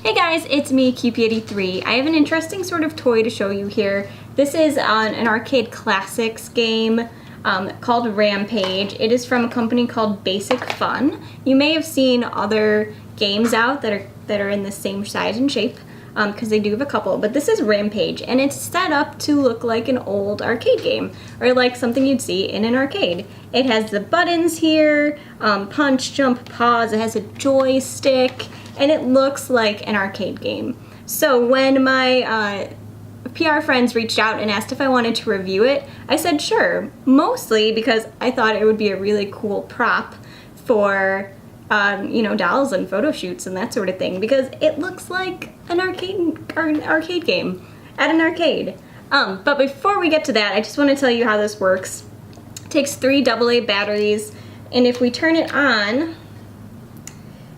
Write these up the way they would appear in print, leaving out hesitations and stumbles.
Hey guys, it's me, Cupid83. I have an interesting sort of toy to show you here. This is an Arcade Classics game called Rampage. It is from a company called Basic Fun. You may have seen other games out that are in the same size and shape, because they do have a couple, but this is Rampage, and it's set up to look like an old arcade game, or like something you'd see in an arcade. It has the buttons here, punch, jump, pause, it has a joystick, and it looks like an arcade game. So when my PR friends reached out and asked if I wanted to review it, I said sure, mostly because I thought it would be a really cool prop for dolls and photo shoots and that sort of thing, because it looks like an arcade game at an arcade. But before we get to that, I just want to tell you how this works. It takes 3 AA batteries, and if we turn it on,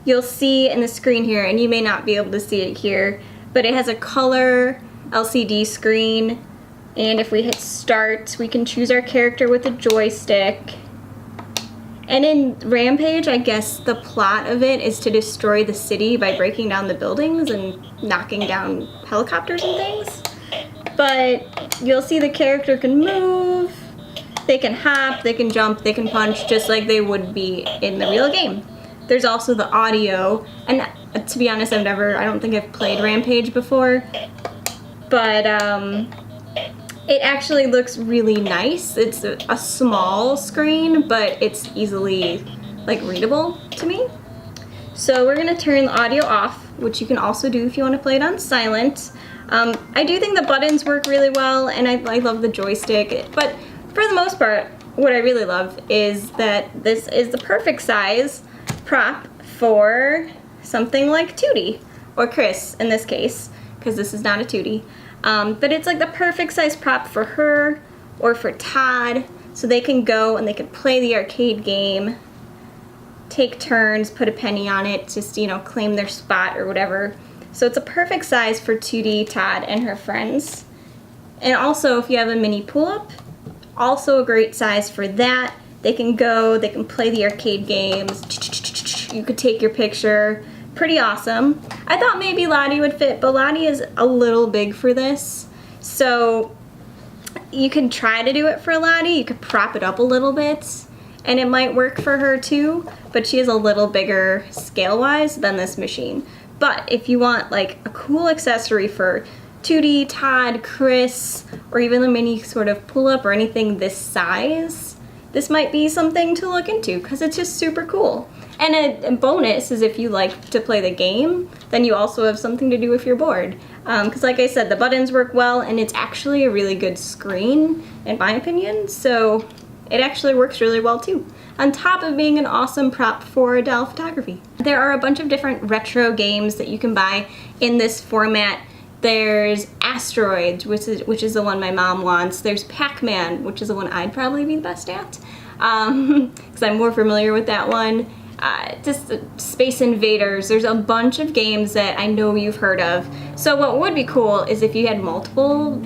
you'll see in the screen here, and you may not be able to see it here, but it has a color LCD screen, and if we hit start, we can choose our character with a joystick. And in Rampage, I guess the plot of it is to destroy the city by breaking down the buildings and knocking down helicopters and things. But you'll see the character can move, they can hop, they can jump, they can punch, just like they would be in the real game. There's also the audio, and to be honest, I don't think I've played Rampage before, but it actually looks really nice. It's a small screen, but it's easily readable to me. So we're gonna turn the audio off, which you can also do if you want to play it on silent. I do think the buttons work really well, and I love the joystick, but for the most part, what I really love is that this is the perfect size prop for something like Tutti, or Chris in this case, because this is not a Tutti. But it's like the perfect size prop for her or for Todd, so they can go and they can play the arcade game, take turns, put a penny on it, just, claim their spot or whatever. So it's a perfect size for Tutti, Todd, and her friends. And also, if you have a mini pull-up, also a great size for that. They can go, they can play the arcade games, you could take your picture. Pretty awesome. I thought maybe Lottie would fit, but Lottie is a little big for this. So you can try to do it for Lottie. You could prop it up a little bit, and it might work for her too, but she is a little bigger scale-wise than this machine. But if you want a cool accessory for Tutti, Todd, Chris, or even a mini sort of pull-up or anything this size, this might be something to look into, because it's just super cool. And a bonus is if you like to play the game, then you also have something to do if you're bored. Because like I said, the buttons work well, and it's actually a really good screen, in my opinion, so it actually works really well too, on top of being an awesome prop for doll photography. There are a bunch of different retro games that you can buy in this format. There's Asteroids, which is the one my mom wants. There's Pac-Man, which is the one I'd probably be the best at, because I'm more familiar with that one. Just Space Invaders. There's a bunch of games that I know you've heard of. So what would be cool is if you had multiple,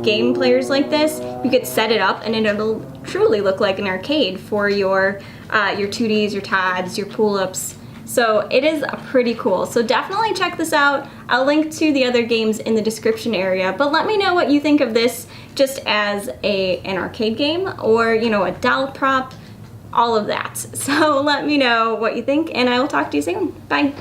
game players like this, you could set it up and it'll truly look like an arcade for your Tuttis, your Todds, your Pull-Ups. So it is pretty cool. So definitely check this out. I'll link to the other games in the description area, but let me know what you think of this just as an arcade game, or, a doll prop, all of that. So let me know what you think, and I will talk to you soon. Bye.